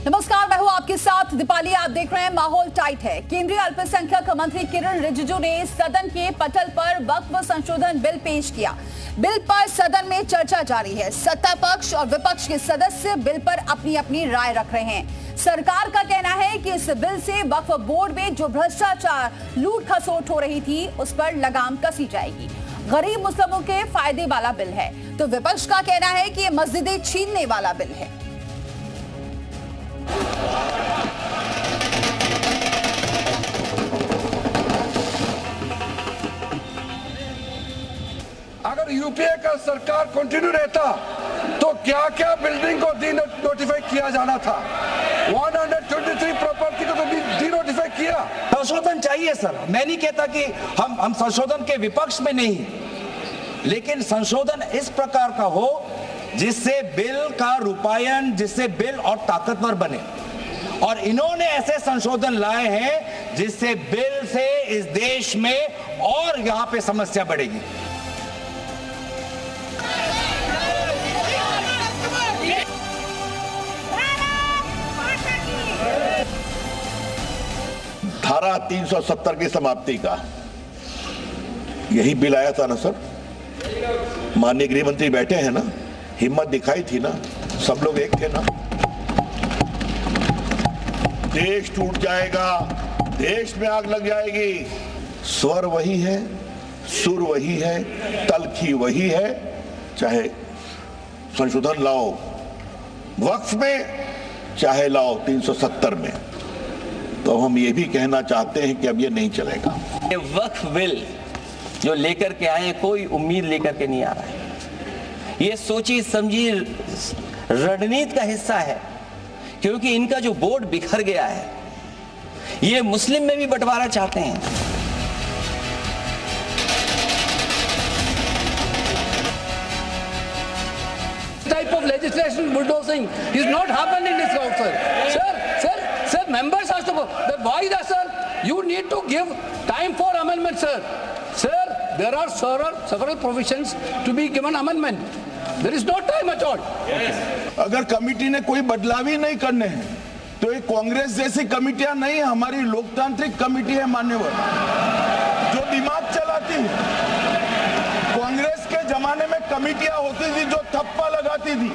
नमस्कार, मैं हूं आपके साथ दीपाली। आप देख रहे हैं माहौल टाइट है। केंद्रीय अल्पसंख्यक मंत्री किरण रिजिजू ने सदन के पटल पर वक्फ संशोधन बिल पेश किया। बिल पर सदन में चर्चा जारी है। सत्ता पक्ष और विपक्ष के सदस्य बिल पर अपनी अपनी राय रख रहे हैं। सरकार का कहना है कि इस बिल से वक्फ बोर्ड में जो भ्रष्टाचार, लूट खसोट हो रही थी, उस पर लगाम कसी जाएगी। गरीब मुस्लिमों के फायदे वाला बिल है, तो विपक्ष का कहना है कि ये मस्जिदें छीनने वाला बिल है। अगर यूपीए का सरकार कंटिन्यू रहता तो क्या क्या बिल्डिंग को डी नोटिफाई किया जाना था। 123 प्रॉपर्टी को तो डी नोटिफाई किया। संशोधन चाहिए सर, मैं नहीं कहता कि हम संशोधन के विपक्ष में नहीं, लेकिन संशोधन इस प्रकार का हो जिससे बिल का रूपायन, जिससे बिल और ताकतवर बने। और इन्होंने ऐसे संशोधन लाए हैं जिससे बिल से इस देश में और यहां पे समस्या बढ़ेगी। धारा 370 की समाप्ति का यही बिल आया था ना सर। माननीय गृह मंत्री बैठे हैं ना, हिम्मत दिखाई थी ना, सब लोग एक थे ना। देश टूट जाएगा, देश में आग लग जाएगी। स्वर वही है, सुर वही है, तलखी वही है। चाहे संशोधन लाओ वक्फ में, चाहे लाओ 370 में, तो हम ये भी कहना चाहते हैं कि अब ये नहीं चलेगा। ये वक्फ बिल जो लेकर के आए, कोई उम्मीद लेकर के नहीं आ रहा है। ये सोची समझी रणनीति का हिस्सा है, क्योंकि इनका जो बोर्ड बिखर गया है, ये मुस्लिम में भी बंटवारा चाहते हैं। Type of legislation bulldozing is not happening in this council. Sir, members has to go. Why that, sir? You need to give time for amendment, sir. Sir, there are several provisions to be given amendment. There is no time at all. अगर committee ने कोई बदलाव ही नहीं करने हैं तो ये कांग्रेस जैसी कमेटियां नहीं, हमारी लोकतांत्रिक कमेटी है मान्यवर, जो दिमाग चलाती है। कांग्रेस के जमाने में कमेटियां होती थी जो थप्पा लगाती थी।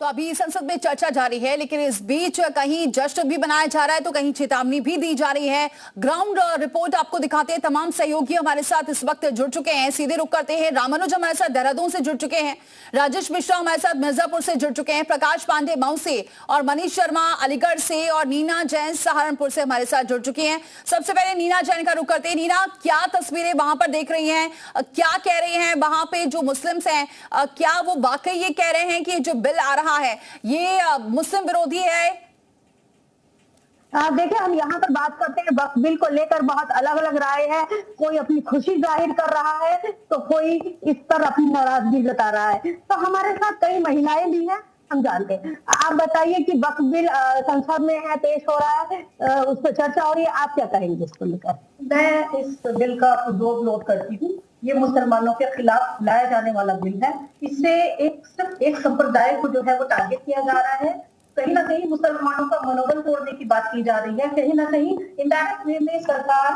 तो अभी संसद में चर्चा जारी है, लेकिन इस बीच कहीं जश्न भी मनाया जा रहा है तो कहीं चेतावनी भी दी जा रही है। ग्राउंड रिपोर्ट आपको दिखाते हैं। तमाम सहयोगी हमारे साथ इस वक्त जुड़ चुके हैं। सीधे रुख करते हैं। रामानुज हमारे साथ देहरादून से जुड़ चुके हैं, राजेश मिश्रा हमारे साथ मिर्जापुर से जुड़ चुके हैं, प्रकाश पांडे मऊ से और मनीष शर्मा अलीगढ़ से और नीना जैन सहारनपुर से हमारे साथ जुड़ चुकी हैं। सबसे पहले नीना जैन का रुख करते हैं। नीना, क्या तस्वीरें वहां पर देख रही हैं, क्या कह रही हैं वहां पे जो मुस्लिम्स हैं? क्या वो वाकई ये कह रहे हैं कि जो बिल आ रहा है ये मुस्लिम विरोधी है? देखिए, हम यहाँ पर बात करते हैं वक्फ बिल को लेकर बहुत अलग अलग राय है। कोई अपनी खुशी जाहिर कर रहा है तो कोई इस पर अपनी नाराजगी जता रहा है। तो हमारे साथ कई महिलाएं भी हैं, हम जानते हैं। आप बताइए कि वक्फ बिल संसद में है, पेश हो रहा है, उस पर चर्चा हो रही है, आप क्या कहेंगे इसको लेकर? मैं इस बिल का विरोध करती हूँ। ये मुसलमानों के खिलाफ लाया जाने वाला बिल है। इससे सिर्फ एक संप्रदाय को जो है वो टारगेट किया जा रहा है। कहीं ना कहीं मुसलमानों का मनोबल तोड़ने की बात की जा रही है। कहीं ना कहीं इनडायरेक्ट वे में सरकार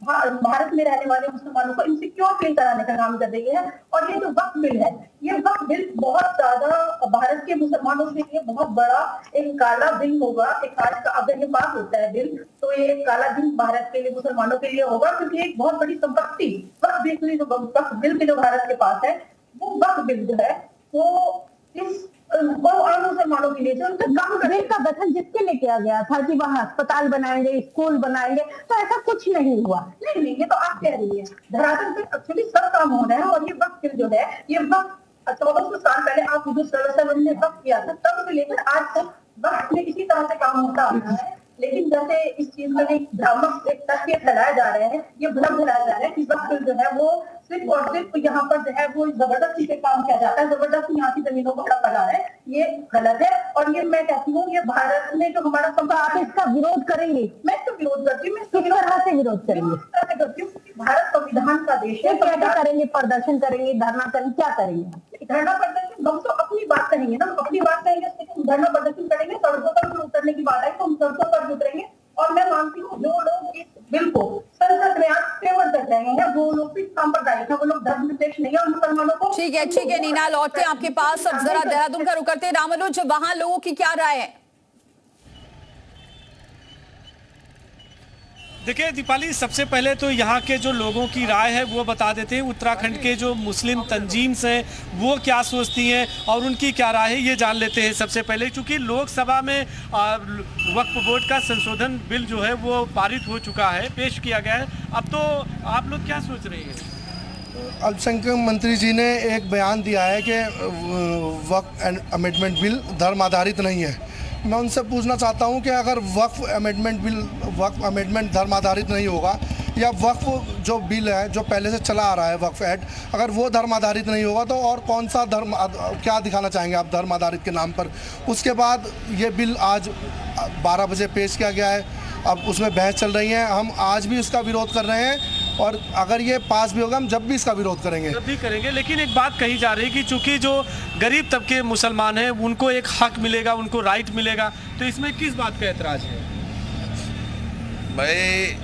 भारत में रहने वाले मुसलमानों को इनसिक्योर फील कराने का काम कर रही है। और ये जो वक्फ बिल है, ये वक्फ बिल बहुत ज्यादा भारत के मुसलमानों के लिए बहुत बड़ा एक काला दिन होगा। एक आज का अगर ये पास होता है बिल, तो ये एक काला दिन भारत के लिए, मुसलमानों के लिए होगा, क्योंकि एक बहुत बड़ी संपत्ति वक्फ बिल की जो भारत के पास है, वो वक्फ बिल जो है वो आम मुसलमानों के लिए जो बिल का गठन जिसके लिए किया गया था कि वहाँ अस्पताल बनाएंगे, स्कूल बनाएंगे, तो ऐसा कुछ नहीं हुआ। नहीं, ये तो आप कह रही है। धरातल पे एक्चुअली सब काम हो रहा है। और ये वक्त बिल जो है, ये वक्त 1400 साल पहले आप जो सरसवन ने वक्त किया था, तब से लेकर आज तक वक्त में इसी तरह से काम होता आ रहा है। लेकिन जैसे इस चीज में एक भ्रामक एक तथ्य फैलाए जा रहे हैं, ये भ्रम फैलाया जा रहा है कि वक्त बिल जो है वो सिर्फ और सिर्फ यहाँ पर जो है वो जबरदस्ती से काम किया जाता है, जबरदस्ती यहाँ की जमीनों को हड़प जा रहा है। ये गलत है। और ये मैं कहती हूँ, ये भारत में जो हमारा आप इसका विरोध करेंगे? मैं तो विरोध करती हूँ। मैं किस तरह से विरोध करेंगे? करती हूँ, भारत संविधान का देश है। क्या करेंगे? प्रदर्शन करेंगे, धरना करेंगे, क्या करेंगे? धरना प्रदर्शन हम तो अपनी बात कहेंगे ना, अपनी बात कहेंगे, लेकिन धरना प्रदर्शन करेंगे, सड़कों पर उतरने की बात है तो हम सड़कों पर उतरेंगे। और मैं मानती हूँ जो लोग इस बिल को संसद में आज फेवर कर रहे हैं वो लोग भी सांप्रदायिक है, वो लोग धर्मनिरपेक्ष नहीं है और मुसलमानों को। ठीक है नीना, लौटते हैं आपके पास। अब जरा देहरादून का रुख करते हैं। रामानुज, वहां लोगों की क्या राय है? देखिए दीपाली, सबसे पहले तो यहाँ के जो लोगों की राय है वो बता देते हैं। उत्तराखंड के जो मुस्लिम तंजीम्स हैं वो क्या सोचती हैं और उनकी क्या राय है ये जान लेते हैं सबसे पहले। क्योंकि लोकसभा में वक्फ बोर्ड का संशोधन बिल जो है वो पारित हो चुका है, पेश किया गया है। अब तो आप लोग क्या सोच रहे हैं? अल्पसंख्यक मंत्री जी ने एक बयान दिया है कि वक्फ अमेंडमेंट बिल धर्म आधारित नहीं है। मैं उनसे पूछना चाहता हूं कि अगर वक्फ अमेंडमेंट धर्म आधारित नहीं होगा या वक्फ जो बिल है जो पहले से चला आ रहा है वक्फ एक्ट, अगर वो धर्म आधारित नहीं होगा तो और कौन सा धर्म क्या दिखाना चाहेंगे आप धर्म आधारित के नाम पर? उसके बाद ये बिल आज 12 बजे पेश किया गया है, अब उसमें बहस चल रही है। हम आज भी उसका विरोध कर रहे हैं और अगर ये पास भी होगा हम जब भी इसका विरोध करेंगे। जब भी करेंगे, लेकिन एक बात कही जा रही है कि चूंकि जो गरीब तबके मुसलमान हैं उनको एक हक मिलेगा, उनको राइट मिलेगा, तो इसमें किस बात का ऐतराज है? भाई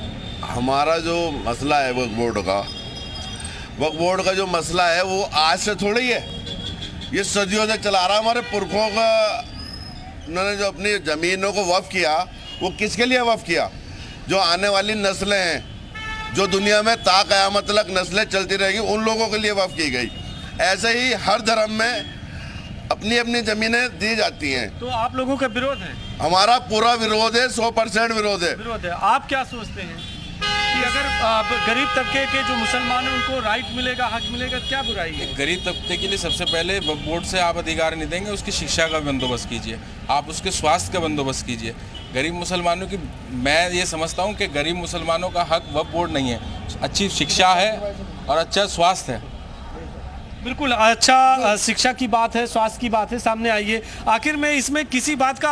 हमारा जो मसला है वक्फ बोर्ड का जो मसला है वो आज से थोड़ी है, ये सदियों से चला रहा। हमारे पुरखों का उन्होंने जो अपनी ज़मीनों को वक्फ किया वो किसके लिए वक्फ किया? जो आने वाली नस्लें हैं, जो दुनिया में ता क़यामत तक नस्लें चलती रहेगी, उन लोगों के लिए वक्फ की गई। ऐसे ही हर धर्म में अपनी अपनी ज़मीनें दी जाती हैं। तो आप लोगों का विरोध है? हमारा पूरा विरोध है, 100% विरोध है। आप क्या सोचते हैं कि अगर गरीब तबके के जो मुसलमान हैं उनको राइट मिलेगा, हक मिलेगा, क्या बुराई है? गरीब तबके के लिए सबसे पहले वक्फ बोर्ड से आप अधिकार नहीं देंगे, उसकी शिक्षा का बंदोबस्त कीजिए, आप उसके स्वास्थ्य का बंदोबस्त कीजिए। गरीब मुसलमानों की, मैं ये समझता हूँ कि गरीब मुसलमानों का हक वक्फ बोर्ड नहीं है, अच्छी शिक्षा है और अच्छा स्वास्थ्य है। बिल्कुल, अच्छा शिक्षा की बात है, स्वास्थ्य की बात है, सामने आइए। आखिर में इसमें किसी बात का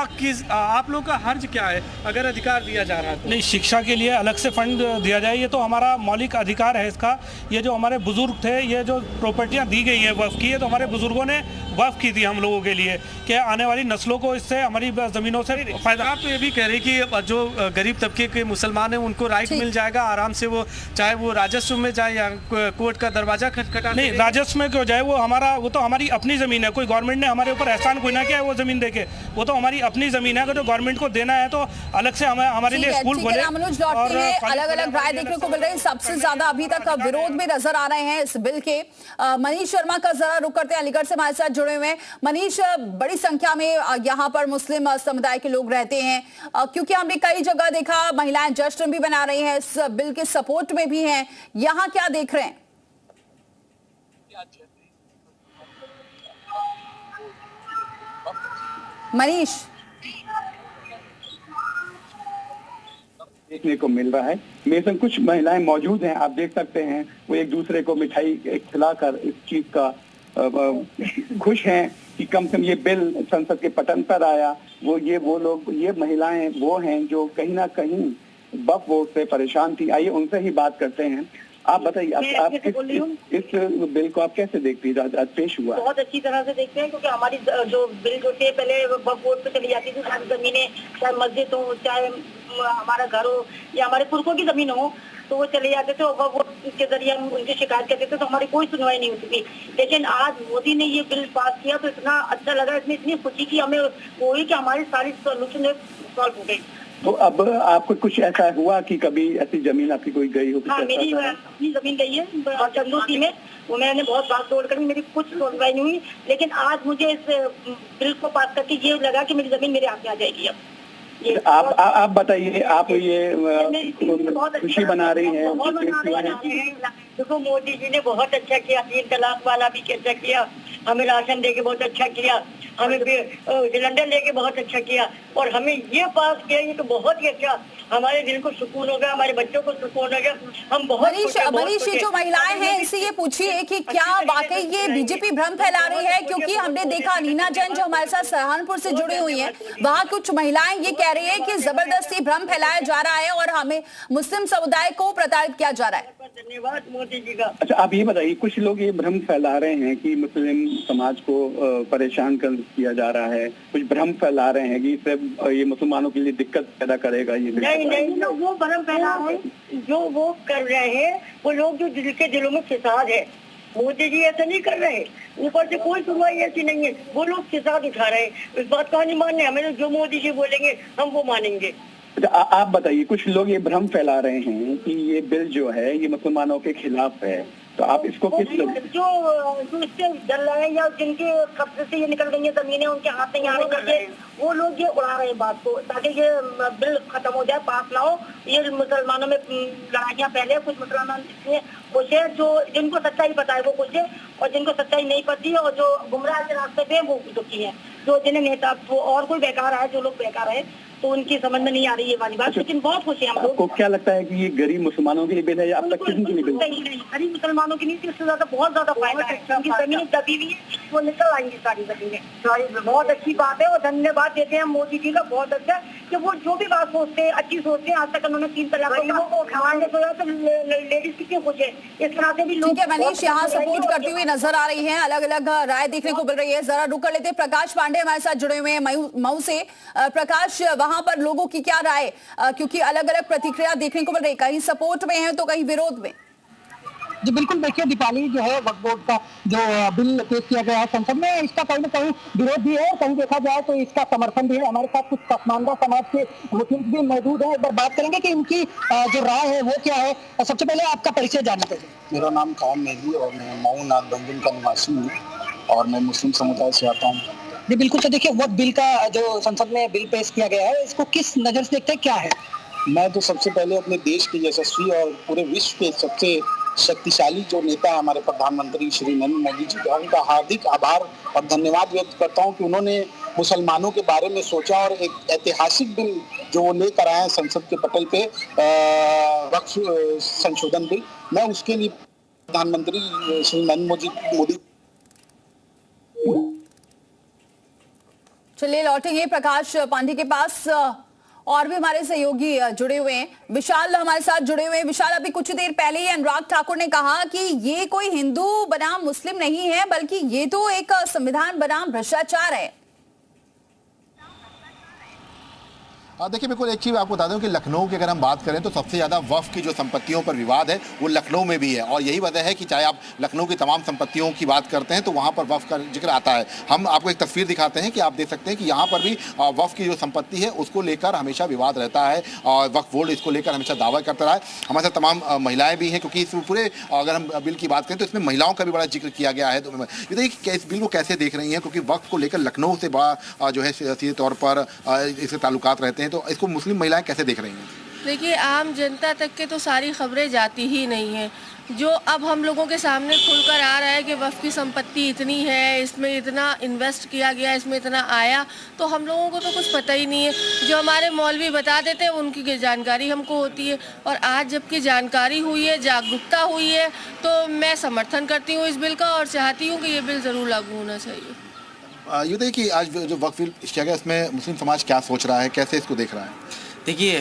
आप लोग का हर्ज क्या है अगर अधिकार दिया जा रहा है? नहीं, शिक्षा के लिए अलग से फंड दिया जाए, ये तो हमारा मौलिक अधिकार है इसका। ये जो हमारे बुजुर्ग थे, ये जो प्रॉपर्टियां दी गई है वक्फ की, है तो हमारे बुजुर्गों ने वक्फ की थी हम लोगों के लिए कि आने वाली नस्लों को इससे हमारी ज़मीनों से फायदा। आप तो ये भी कह रहे कि जो गरीब तबके के मुसलमान हैं उनको राइट मिल जाएगा आराम से, वो चाहे वो राजस्व में जाए या कोर्ट का दरवाजा खटखटा। नहीं, राजस्व में क्यों जाए, वो तो हमारी अपनी ज़मीन है। कोई गवर्नमेंट ने हमारे ऊपर एहसान कोई ना किया है वो ज़मीन देके, वो तो हमारी अपनी ज़मीन है। अगर तो गवर्नमनीट को देना है तो अलग से हमारे लिए स्कूल खोले। अलग अलग राय देखने को मिल रही है। सबसे ज्यादा अभी तक विरोध में नजर आ रहे हैं इस बिल के। मनीष शर्मा का जरा रुख करते हैं, अलीगढ़ से हमारे साथ जुड़े हुए हैं। मनीष, बड़ी संख्या में यहाँ पर मुस्लिम समुदाय के लोग रहते हैं, क्योंकि हमने कई जगह देखा महिलाएं जश्न भी मना रही हैं, इस बिल के सपोर्ट में भी हैं, यहाँ क्या देख रहे हैं? मनीष, देखने को मिल रहा है, मेरे संग कुछ महिलाएं मौजूद हैं, आप देख सकते हैं, वो एक दूसरे को मिठाई खिलाकर इस चीज का खुश हैं कि कम से कम ये बिल संसद के पटल पर आया। ये महिलाएं वो हैं जो कहीं ना कहीं वक्फ बोर्ड से परेशान थी। आइए उनसे ही बात करते हैं। आप बताइए, आप इस बिल को आप कैसे देखती है? आज पेश हुआ, बहुत अच्छी तरह से देखते हैं, क्योंकि हमारी जो बिल जो थे पहले वक्फ बोर्ड पे चली जाती थी, सारी जमीनें, चाहे मस्जिद हो, चाहे हमारा घर हो या हमारे पुरखों की जमीन हो, तो वो चले जाते थे और वक्फ बोर्ड के जरिए हम उनकी शिकायत करते थे, तो हमारी कोई सुनवाई नहीं होती थी। लेकिन आज मोदी ने ये बिल पास किया तो इतना अच्छा लगा, इसमें इतनी खुशी की हमें वो हुई कि हमारी सारी सोल्यूशन सॉल्व हो गई। तो अब आपको कुछ ऐसा हुआ कि कभी ऐसी जमीन आपकी कोई गई हो? हाँ, मेरी अपनी जमीन गई है चंदूसी में, वो मैंने बहुत बात तोड़ कर मेरी कुछ सुनवाई नहीं हुई, लेकिन आज मुझे इस बिल को पास करके ये लगा कि मेरी जमीन मेरे हाथ में आ जाएगी। अब आप बताइए, आप ये खुशी बना रही हैं? देखो, मोदी जी ने बहुत अच्छा किया, 3 तलाक वाला भी अच्छा किया, हमें राशन दे के बहुत अच्छा किया, हमें सिलेंडर लेके बहुत अच्छा किया, और हमें ये पास किया, ये तो बहुत ही अच्छा, हमारे दिल को सुकून हो गया, हमारे बच्चों को सुकून हो गया। हम बहुत मनीष, ये जो महिलाएं हैं इनसे ये पूछिए कि क्या वाकई ये बीजेपी भ्रम फैला रही है? क्योंकि हमने देखा नीना जैन जो हमारे साथ सहारनपुर से जुड़ी हुई हैं, वहाँ कुछ महिलाएं ये कह रही है कि जबरदस्ती भ्रम फैलाया जा रहा है और हमें मुस्लिम समुदाय को प्रताड़ित किया जा रहा है। धन्यवाद मोदी जी का। अच्छा, आप ये बताइए, कुछ लोग ये भ्रम फैला रहे हैं कि मुस्लिम समाज को परेशान कर किया जा रहा है, कुछ भ्रम फैला रहे हैं कि इससे ये मुसलमानों के लिए दिक्कत पैदा करेगा। ये नहीं, वो भ्रम फैला है जो वो कर रहे हैं, वो लोग जो जिनके दिलों में फिसाद है। मोदी जी ऐसा नहीं कर रहे, ऊपर से कोई सुनवाई ऐसी नहीं है, वो लोग फिसाद उठा रहे हैं। इस बात का नहीं मानने, हमें जो मोदी जी बोलेंगे हम वो मानेंगे। आप बताइए, कुछ लोग ये भ्रम फैला रहे हैं कि ये बिल जो है ये मुसलमानों के खिलाफ है, तो आप इसको किस जो इससे डर रहे हैं या जिनके कब्जे से ये निकल गई है जमीनें, उनके हाथ नहीं आ रही है, वो लोग ये उड़ा रहे हैं बात को, ताकि ये बिल खत्म हो जाए, पास ना हो। ये मुसलमानों में लड़ाइयाँ पहले, कुछ मुसलमान इसमें खुश है, जो जिनको सच्चाई पता है वो खुश है, और जिनको सच्चाई नहीं पती है और जो गुमराह के रास्ते पे वो दुखी है। जो जिन्हें नेता और कोई बेकार है, जो लोग बेकार है तो उनकी समझ में नहीं आ रही है वाली बात, लेकिन बहुत खुशी है हम लोग। आपको क्या लगता है कि ये गरीब मुसलमानों के लिए बिल है या अब तक किसी के लिए बिल? नहीं, गरीब मुसलमानों की नहीं, इससे ज्यादा बहुत ज्यादा फायदा है, क्योंकि जमीनें दबी हुई है, वो निकल आएंगी सारी जमीनें। बहुत अच्छी बात है और धन्यवाद देते हैं मोदी जी का, बहुत अच्छा कि वो जो भी बात सोचते हैं अच्छी सोचते हैं। आज तक उन्होंने 3 तलाक तो लेडीज कितने खुश है, इस तरह से भी लोग। मनीष यहाँ सपोर्ट करती हुई नजर आ रही है, अलग अलग राय देखने को मिल रही है। जरा रुक कर लेते हैं, प्रकाश पांडे हमारे साथ जुड़े हुए हैं मऊ से। प्रकाश, वहां पर लोगों की क्या राय, क्योंकि अलग अलग प्रतिक्रिया देखने को मिल रही, कहीं सपोर्ट में है तो कहीं विरोध में। जी बिल्कुल, देखिए दीपाली, जो है वक्फ बोर्ड का जो बिल पेश किया गया है संसद में, इसका कहीं ना कहीं विरोध भी है और कहीं देखा जाए तो इसका समर्थन भी है। हमारे साथ कुछ पसमानदा समाज के मुस्लिम भी मौजूद है, एक बार बात करेंगे कि इनकी जो राय है वो क्या है। सबसे पहले आपका परिचय जानना चाहिए। मेरा नाम कायम मेहदी और मैं मऊ नाथबंदन का निवासी हूँ और मैं मुस्लिम समुदाय से आता हूँ। जी बिल्कुल, तो देखिए वक्फ बिल का जो संसद में बिल पेश किया गया है, इसको किस नजर से देखते हैं, क्या है? मैं तो सबसे पहले अपने देश के यशस्वी और पूरे विश्व के सबसे शक्तिशाली जो नेता है हमारे प्रधानमंत्री श्री नरेंद्र मोदी जी का, उनका हार्दिक आभार और धन्यवाद व्यक्त करता हूं कि उन्होंने मुसलमानों के बारे में सोचा और एक ऐतिहासिक बिल जो वो लेकर आए हैं संसद के पटल पे, वक्फ संशोधन बिल। मैं उसके लिए प्रधानमंत्री श्री नरेंद्र मोदी। चलिए लौटेंगे प्रकाश पांडे के पास, और भी हमारे सहयोगी जुड़े हुए हैं। विशाल हमारे साथ जुड़े हुए हैं। विशाल, अभी कुछ देर पहले ही अनुराग ठाकुर ने कहा कि ये कोई हिंदू बनाम मुस्लिम नहीं है, बल्कि ये तो एक संविधान बनाम भ्रष्टाचार है। देखिए बिल्कुल, एक चीज़ आपको बता दूं कि लखनऊ की अगर हम बात करें तो सबसे ज़्यादा वक्फ की जो संपत्तियों पर विवाद है वो लखनऊ में भी है, और यही वजह है कि चाहे आप लखनऊ की तमाम संपत्तियों की बात करते हैं तो वहाँ पर वक्फ का जिक्र आता है। हम आपको एक तस्वीर दिखाते हैं कि आप देख सकते हैं कि यहाँ पर भी वक्फ की जो संपत्ति है उसको लेकर हमेशा विवाद रहता है और वक्फ बोर्ड इसको लेकर हमेशा दावा करता रहा है। हमारे साथ तमाम महिलाएँ भी हैं, क्योंकि इस पूरे अगर हम बिल की बात करें तो इसमें महिलाओं का भी बड़ा जिक्र किया गया है। तो ये देखिए इस बिल को कैसे देख रही हैं, क्योंकि वक्फ को लेकर लखनऊ से बड़ा जो है सीधे तौर पर इसके ताल्लुकात रहते हैं, तो इसको मुस्लिम महिलाएं कैसे देख रही हैं? देखिए, आम जनता तक के तो सारी खबरें जाती ही नहीं हैं। जो अब हम लोगों के सामने खुलकर आ रहा है कि वक्फ की संपत्ति इतनी है, इसमें इतना इन्वेस्ट किया गया, इसमें इतना आया, तो हम लोगों को तो कुछ पता ही नहीं है। जो हमारे मौलवी बता देते हैं उनकी जानकारी हमको होती है, और आज जबकि जानकारी हुई है, जागरूकता हुई है, तो मैं समर्थन करती हूँ इस बिल का और चाहती हूँ कि ये बिल ज़रूर लागू होना चाहिए। ये देखिए कि आज जो वक्फ बिल किया गया इसमें मुस्लिम समाज क्या सोच रहा है, कैसे इसको देख रहा है? देखिए,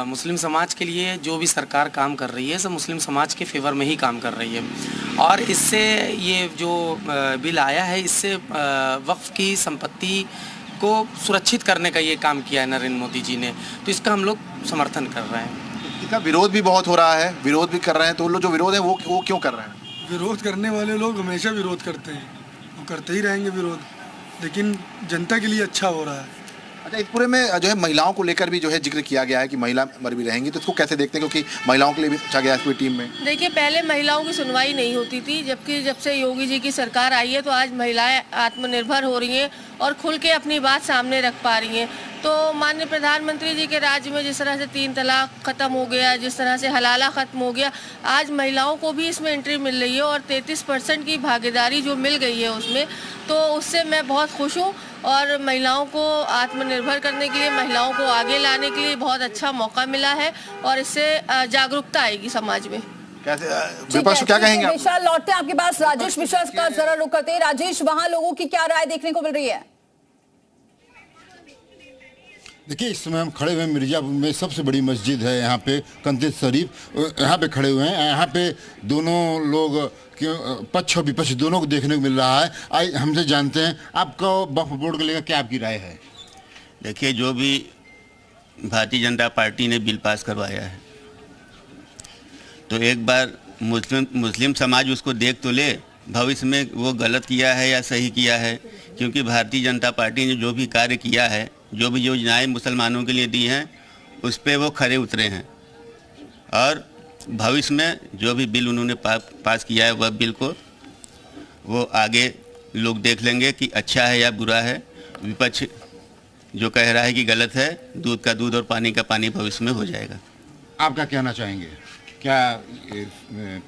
मुस्लिम समाज के लिए जो भी सरकार काम कर रही है सब मुस्लिम समाज के फेवर में ही काम कर रही है, और इससे ये जो बिल आया है इससे वक्फ की संपत्ति को सुरक्षित करने का ये काम किया है नरेंद्र मोदी जी ने, तो इसका हम लोग समर्थन कर रहे हैं। इसका विरोध भी बहुत हो रहा है, विरोध भी कर रहे हैं, तो लोग जो विरोध है वो क्यों कर रहे हैं? विरोध करने वाले लोग हमेशा विरोध करते हैं, वो करते ही रहेंगे विरोध, लेकिन जनता के लिए अच्छा हो रहा है। अच्छा, इस पूरे में जो है महिलाओं को लेकर भी जो है जिक्र किया गया है कि महिला मर भी रहेंगी, तो इसको कैसे देखते हैं, क्योंकि महिलाओं के लिए भी अच्छा गया है इस टीम में? देखिए, पहले महिलाओं की सुनवाई नहीं होती थी, जबकि जब से योगी जी की सरकार आई है तो आज महिलाएं आत्मनिर्भर हो रही हैं और खुल के अपनी बात सामने रख पा रही हैं। तो माननीय प्रधानमंत्री जी के राज्य में जिस तरह से 3 तलाक ख़त्म हो गया, जिस तरह से हलाला ख़त्म हो गया, आज महिलाओं को भी इसमें एंट्री मिल रही है और 33% की भागीदारी जो मिल गई है उसमें, तो उससे मैं बहुत खुश हूँ। और महिलाओं को आत्मनिर्भर करने के लिए, महिलाओं को आगे लाने के लिए बहुत अच्छा मौका मिला है और इससे जागरूकता आएगी समाज में। कैसे विपक्ष क्या कहेंगे? विशाल, लौटते हैं आपके पास, राजेश विश्वास का जरा रुक करते हैं। राजेश, वहां लोगों की क्या राय देखने को मिल रही है? देखिए, इस समय हम खड़े हुए मिर्जापुर में सबसे बड़ी मस्जिद है यहाँ पे कंतेज शरीफ, यहाँ पे खड़े हुए हैं। यहाँ पे दोनों लोग पक्ष और विपक्ष दोनों को देखने को मिल रहा है। आइए हमसे जानते हैं आपको वक्फ बोर्ड को लेकर क्या आपकी राय है। देखिए, जो भी भारतीय जनता पार्टी ने बिल पास करवाया है तो एक बार मुस्लिम समाज उसको देख तो ले, भविष्य में वो गलत किया है या सही किया है, क्योंकि भारतीय जनता पार्टी ने जो भी कार्य किया है, जो भी योजनाएं मुसलमानों के लिए दी हैं, उस पर वो खरे उतरे हैं। और भविष्य में जो भी बिल उन्होंने पास किया है वह बिल को वो आगे लोग देख लेंगे कि अच्छा है या बुरा है। विपक्ष जो कह रहा है कि गलत है, दूध का दूध और पानी का पानी भविष्य में हो जाएगा। आप क्या कहना चाहेंगे, क्या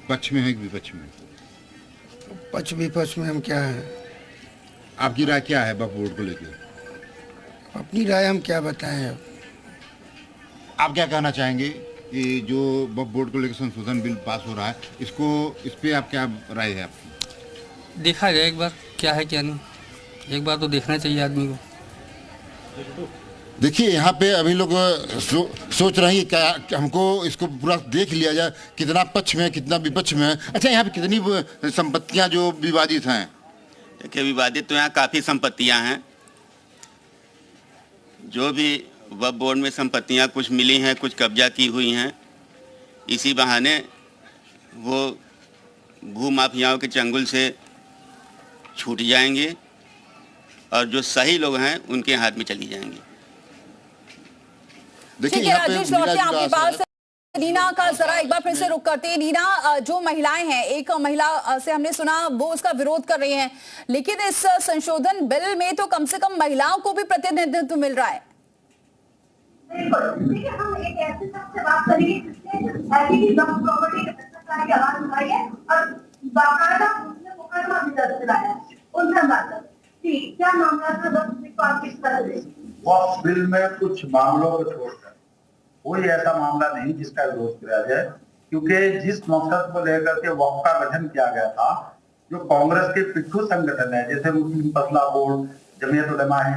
पक्ष में है कि विपक्ष में? पक्ष विपक्ष में हम क्या हैं? आपकी राय क्या है वक्फ बोर्ड को लेकर? अपनी राय हम क्या बताएं? आप क्या कहना चाहेंगे कि जो वक्फ बोर्ड को लेकर संशोधन बिल पास हो रहा है, इस पे आप क्या राय है आपकी? देखा जाए एक बार क्या है क्या नहीं, एक बार तो देखना चाहिए आदमी को। देखिए, यहाँ पे अभी लोग सोच रहे हैं कि क्या हमको इसको पूरा देख लिया जाए, कितना पक्ष में कितना विपक्ष में है। अच्छा, यहाँ पे कितनी संपत्तियाँ जो विवादित हैं? देखिए, विवादित तो यहाँ काफ़ी संपत्तियाँ हैं। जो भी वक्फ बोर्ड में संपत्तियाँ कुछ मिली हैं, कुछ कब्जा की हुई हैं, इसी बहाने वो भूमाफियाओं के चंगुल से छूट जाएंगे और जो सही लोग हैं उनके हाथ में चली जाएंगी। ठीक है राजेश, लौटते आपके पास। नीना का जरा एक बार फिर से रुक करते हैं। नीना, जो महिलाएं हैं, एक महिला से हमने सुना वो उसका विरोध कर रही हैं, लेकिन इस संशोधन बिल में तो कम से कम महिलाओं को भी प्रतिनिधित्व मिल रहा है। देखिए, हम एक ऐसे शख्स से बात करेंगे जिसने प्रॉपर्टी की आवाज उठाई है और बाकायदा उसने मुकदमा भी दर्ज कराया है। उनसे बात करें, क्या मामला था? आप किस तरह से वक्फ बिल में कुछ मामलों को छोड़कर कोई ऐसा मामला नहीं जिसका विरोध किया जाए, क्योंकि जिस मकसद को लेकर के वक्फ का गठन किया गया था, जो कांग्रेस के पिट्ठू संगठन है जैसे मुस्लिम फसला बोर्ड, जमीयत उलमा है,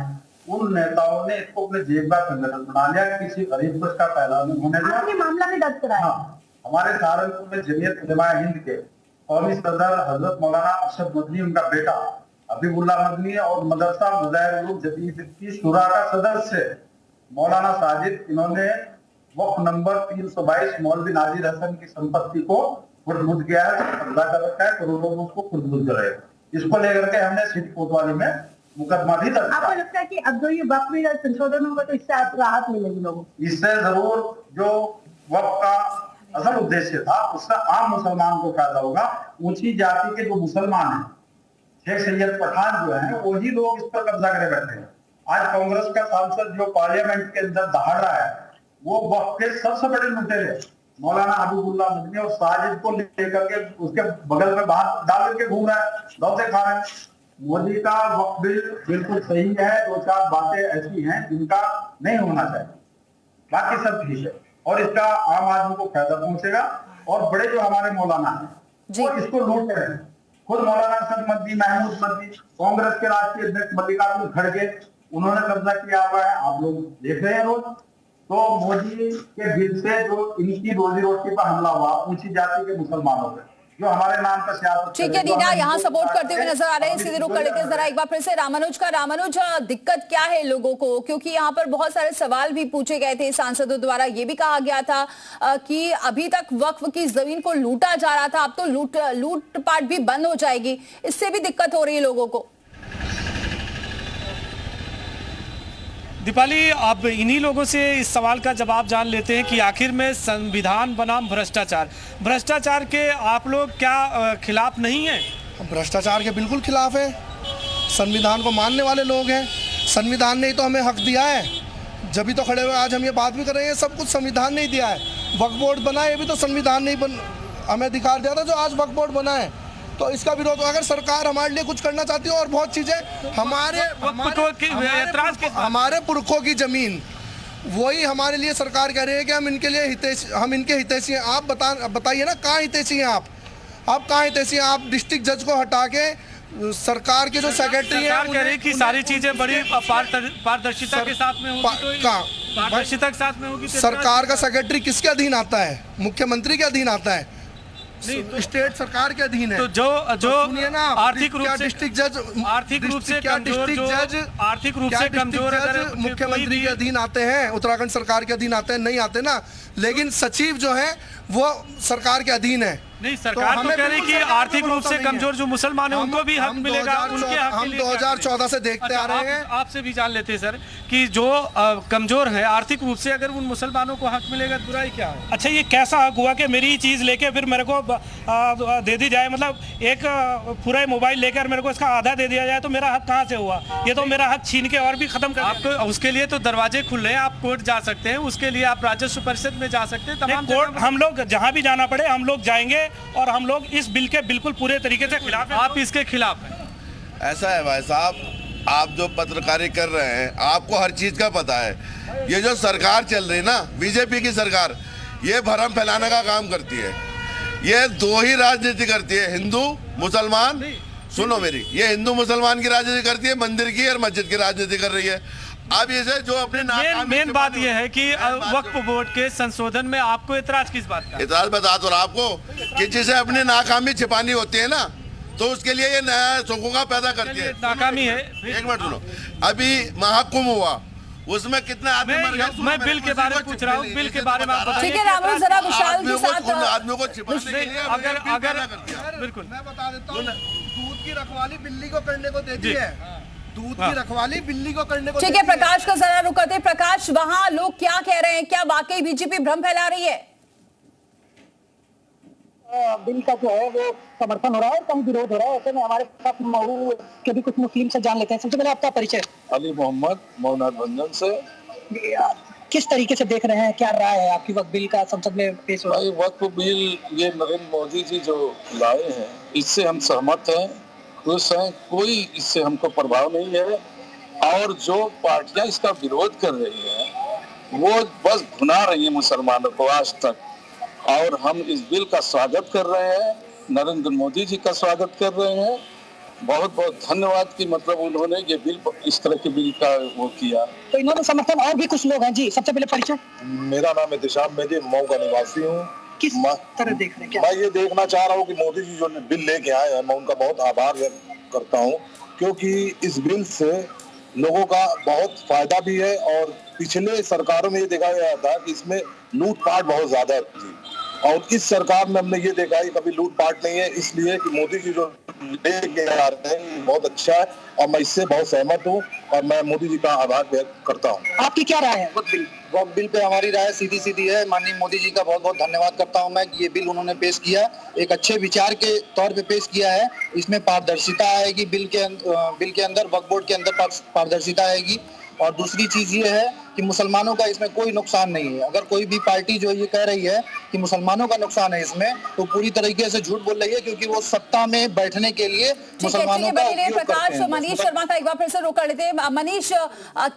उन नेताओं ने इसको अपने जेब का संगठन बना लिया, किसी गरीब को इसका फायदा नहीं होने दिया। आपने मामला भी दर्ज कराया? हाँ, हमारे सहारनपुर में जमीयत उलमा हिंद के कौमी सदर हजरत मौलाना अरशद मदनी, उनका बेटा हबीबुल्लाह मदनी और मदरसा मुजाहिर जदीद की शुरा का सदस्य मौलाना साजिद, इन्होंने वक्फ नंबर 322 मौलवी नाजिर हसन की संपत्ति को खुर्द किया है, कब्जा कर रखा है, करोड़ों लोग उसको खुर्द कर रहे हैं। इसको लेकर के हमने सिटी कोतवाली में मुकदमा भी दर्ज। आपको लगता है कि अब जो ये वक्फ बिल संशोधन होगा तो इससे राहत मिलेगी लोगों को? इससे जरूर जो वक्फ का असल उद्देश्य था उससे आम मुसलमान को फायदा होगा। ऊंची जाति के जो मुसलमान हैं, शेख सैयद पठान जो है, वही लोग इस पर कब्जा करे बैठे हैं। आज कांग्रेस का सांसद जो पार्लियामेंट के अंदर दहाड़ रहा है, वो वक्फ के सबसे बड़े लुटेरे मौलाना हबीबुल्लाह मदनी और साजिद को लेकर के उसके बगल में बाहर डाल करके घूम रहा है, दौड़ते खा रहे हैं। मोदी का वक्फ बिल बिल्कुल सही है, दो चार बातें ऐसी हैं जिनका नहीं होना चाहिए, बाकी सब ठीक है और इसका आम आदमी को फायदा पहुंचेगा। और बड़े जो हमारे मौलाना है वो इसको लूट रहे हैं। खुद मौलाना अरशद मदनी, महमूद मदनी, कांग्रेस के राष्ट्रीय अध्यक्ष मल्लिकार्जुन खड़गे, उन्होंने कब्जा किया हुआ है, आप लोग देख रहे हैं रोज। तो मोदी के बिल से जो इनकी रोजी रोटी पर हमला हुआ ऊंची जाति के मुसलमानों पर, जो हमारे नाम पर सियासत। ठीक है नीना, यहाँ सपोर्ट करते हुए नजर आ रहे हैं, सीधे रुक कर लेते हैं जरा एक बार फिर से रामानुज का। रामानुज, दिक्कत क्या है लोगों को, क्योंकि यहाँ पर बहुत सारे सवाल भी पूछे गए थे सांसदों द्वारा, ये भी कहा गया था कि अभी तक वक्फ की जमीन को लूटा जा रहा था, अब तो लूटपाट भी बंद हो जाएगी, इससे भी दिक्कत हो रही है लोगों को। दीपाली, आप इन्हीं लोगों से इस सवाल का जवाब जान लेते हैं कि आखिर में संविधान बनाम भ्रष्टाचार के आप लोग क्या खिलाफ नहीं हैं? भ्रष्टाचार के बिल्कुल खिलाफ है। संविधान को मानने वाले लोग हैं। संविधान ने ही तो हमें हक दिया है, जब भी तो खड़े हुए आज हम ये बात भी कर रहे हैं। सब कुछ संविधान ने ही दिया है। वक्फ बोर्ड बना है, ये भी तो संविधान ने ही हमें अधिकार दिया था जो आज वक्फ बोर्ड बना है। तो इसका विरोध, अगर सरकार हमारे लिए कुछ करना चाहती है और बहुत चीजें, हमारे पुरखों की जमीन वही हमारे लिए सरकार कह रही है कि हम इनके हितैषी हैं। आप बताइए ना, कहाँ हितैषी हैं आप कहाँ हितैषी हैं? आप डिस्ट्रिक्ट जज को हटा के सरकार के जो सेक्रेटरी हैं, कह रही कि सारी चीजें बड़ी पारदर्शिता के साथ में होगी, पारदर्शिता के साथ में होगी। सरकार का सेक्रेटरी किसके अधीन आता है? मुख्यमंत्री के अधीन आता है। स्टेट सरकार के अधीन है। तो जो सुनिए ना, आर्थिक रूप से डिस्ट्रिक्ट जज आर्थिक रूप से कमजोर अगर मुख्यमंत्री के अधीन आते हैं, उत्तराखंड सरकार के अधीन आते हैं, नहीं आते ना, लेकिन सचिव जो है वो सरकार के अधीन है। नहीं, सरकार तो कह रही कि आर्थिक रूप से कमजोर जो मुसलमान है उनको भी हक मिलेगा, उनके हक हम 2014 से देखते आ रहे हैं। आपसे भी जान लेते हैं सर कि जो कमजोर है आर्थिक रूप से, अगर उन मुसलमानों को हक मिलेगा, बुराई क्या है? अच्छा, ये कैसा हक हुआ कि मेरी चीज़ लेके फिर मेरे को दे दी जाए? मतलब एक पूरा मोबाइल लेकर मेरे को इसका आधा दे दिया जाए तो मेरा हक कहाँ से हुआ? ये तो मेरा हक छीन के और भी खत्म कर आपको। उसके लिए तो दरवाजे खुले हैं, आप कोर्ट जा सकते हैं, उसके लिए आप राजस्व परिषद में जा सकते हैं, तमाम कोर्ट हम लोग जहाँ भी जाना पड़े हम लोग जाएंगे, और हम लोग इस बिल के बिल्कुल पूरे तरीके से खिलाफ हैं। आप इसके खिलाफ हैं? ऐसा है भाई साहब, आप जो पत्रकारी कर रहे हैं आपको हर चीज का पता है। ये जो सरकार चल रही ना, बीजेपी की सरकार, ये भरम फैलाने का काम करती है। ये दो ही राजनीति करती है, हिंदू मुसलमान। सुनो मेरी, ये हिंदू मुसलमान की राजनीति करती है, मंदिर की और मस्जिद की राजनीति कर रही है। अब ये जो अपने मेन बात यह है कि वक्फ बोर्ड के संशोधन में आपको इतराज किस बात का? इतराज बता तो रहा आपको कि जिसे अपनी नाकामी छिपानी होती है ना, तो उसके लिए ये नया शोकों पैदा करती है। नाकामी है। एक मिनट सुनो, अभी महाकुंभ हुआ, उसमें कितने आदमी मर गए? मैं बिल के बारे में पूछ रहा हूँ, बिल के बारे में आप ठीक है रामू, जरा विशाल के साथ आदमियों को छिपाने के लिए अगर बिल्कुल मैं बता देता हूँ, दूध की रखवाली बिल्ली को करने को देती है, दूध की रखवाली बिल्ली को करने को। ठीक है, प्रकाश का जरा रुक करते। प्रकाश, वहां लोग क्या कह रहे हैं? क्या वाकई बीजेपी भ्रम फैला रही है? बिल का जो है वो समर्थन हो रहा है और कहीं विरोध हो रहा है। ऐसे में हमारे साथ मऊ के भी कुछ मुस्लिम से जान लेते हैं। सबसे पहले आपका परिचय। अली मोहम्मद, मौनाथ भंजन से। किस तरीके से देख रहे हैं, क्या राय है आपकी वक्फ बिल का संसद में पेश हो रहा है? वक्फ बिल ये नरेंद्र मोदी जी जो लाए हैं, इससे हम सहमत हैं, खुश हैं, कोई इससे हमको प्रभाव नहीं है। और जो पार्टियां इसका विरोध कर रही हैं वो बस भुना रही है मुसलमानों को आज तक। और हम इस बिल का स्वागत कर रहे हैं, नरेंद्र मोदी जी का स्वागत कर रहे हैं। बहुत बहुत धन्यवाद कि मतलब उन्होंने ये बिल, इस तरह के बिल का वो किया। तो इन्होंने समर्थन, और भी कुछ लोग हैं जी। सबसे पहले परिचय। मेरा नाम है दिशाम मेदी, मऊ का निवासी हूँ। किस तरह देख रहे हैं? क्या मैं ये देखना चाह रहा हूँ कि मोदी जी जो बिल लेके आए हैं, मैं उनका बहुत आभार व्यक्त करता हूँ, क्योंकि इस बिल से लोगों का बहुत फायदा भी है। और पिछले सरकारों में ये देखा गया था कि इसमें लूटपाट बहुत ज्यादा थी, और इस सरकार में हमने ये देखा कि कभी लूटपाट नहीं है। इसलिए कि मोदी जी जो लेके आ रहे हैं बहुत अच्छा है, और मैं इससे बहुत सहमत हूँ, और मैं मोदी जी का आभार व्यक्त करता हूँ। आपकी क्या राय है वक्फ बिल पे? हमारी राय सीधी सीधी है। माननीय मोदी जी का बहुत बहुत धन्यवाद करता हूं मैं, ये बिल उन्होंने पेश किया, एक अच्छे विचार के तौर पे पेश किया है। इसमें पारदर्शिता आएगी, बिल के अंदर, वक्फ बोर्ड के अंदर पारदर्शिता आएगी। और दूसरी चीज ये है कि मुसलमानों का इसमें कोई नुकसान नहीं है। अगर कोई भी पार्टी जो ये कह रही है कि मुसलमानों का नुकसान है इसमें, तो पूरी तरीके से झूठ बोल रही है, क्योंकि वो सत्ता में बैठने के लिए मुसलमानों का उपयोग करते प्रकाश, हैं। मनीष शर्मा का एक बार फिर से रोक कर लेते हैं। मनीष,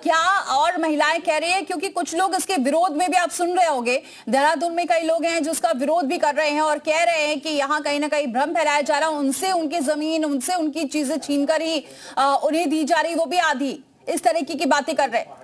क्या और महिलाएं कह रही है? क्योंकि कुछ लोग इसके विरोध में भी, आप सुन रहे होंगे, देहरादून में कई लोग हैं जो इसका विरोध भी कर रहे हैं और कह रहे हैं कि यहाँ कहीं ना कहीं भ्रम फैलाया जा रहा है, उनसे उनकी जमीन, उनसे उनकी चीजें छीन कर ही उन्हें दी जा रही, वो भी आधी, इस तरह की बातें कर रहे हैं।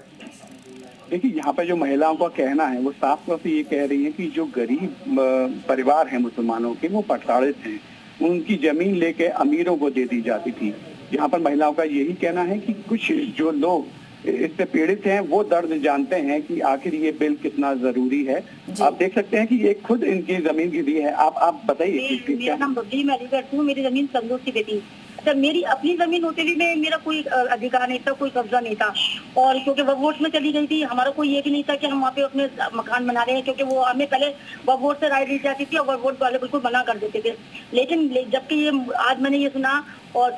देखिए, यहाँ पर जो महिलाओं का कहना है वो साफ तौर से ये कह रही है कि जो गरीब परिवार हैं मुसलमानों के, वो प्रताड़ित हैं, उनकी जमीन लेके अमीरों को दे दी जाती थी। यहाँ पर महिलाओं का यही कहना है कि कुछ जो लोग इससे पीड़ित हैं वो दर्द जानते हैं कि आखिर ये बिल कितना जरूरी है। आप देख सकते हैं कि ये खुद इनकी जमीन गिरी है। आप बताइए। मेरा नाम बबली, मैं अलीगढ़ से हूँ। मेरी जमीन संदूर की बेटी। सर, मेरी अपनी जमीन होते भी मेरा कोई अधिकार नहीं था, कोई कब्जा नहीं था। और क्योंकि वक्फ बोर्ड में चली गई थी, हमारा कोई ये भी नहीं था कि हम वहाँ पे अपने मकान बना रहे हैं, क्योंकि वो हमें पहले वक्फ बोर्ड से राय दी जाती थी और वक्फ बोर्ड वाले बिल्कुल मना कर देते थे। लेकिन जबकि ये आज मैंने ये सुना और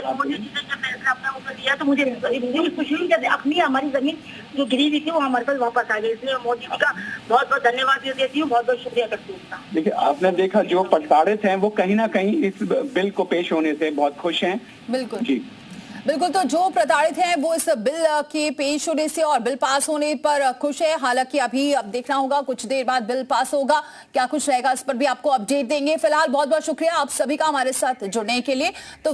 मोदी जी ने जब फैसला अपना ऊपर दिया, तो मुझे खुशी हुई कि अपनी हमारी जमीन जो गिरी हुई थी वो हमारे पास वापस आ गई। इसलिए मोदी जी का बहुत बहुत धन्यवाद देती हूँ, बहुत बहुत शुक्रिया करती हूँ। देखिए, आपने देखा जो प्रताड़ित हैं वो कहीं ना कहीं इस बिल को पेश होने से बहुत खुश हैं। बिल्कुल जी, बिल्कुल। तो जो प्रताड़ित हैं वो इस बिल के पेश होने से और बिल पास होने पर खुश है। हालांकि अभी अब देखना होगा, कुछ देर बाद बिल पास होगा, क्या कुछ रहेगा इस पर भी आपको अपडेट देंगे। फिलहाल बहुत बहुत शुक्रिया आप सभी का हमारे साथ जुड़ने के लिए। तो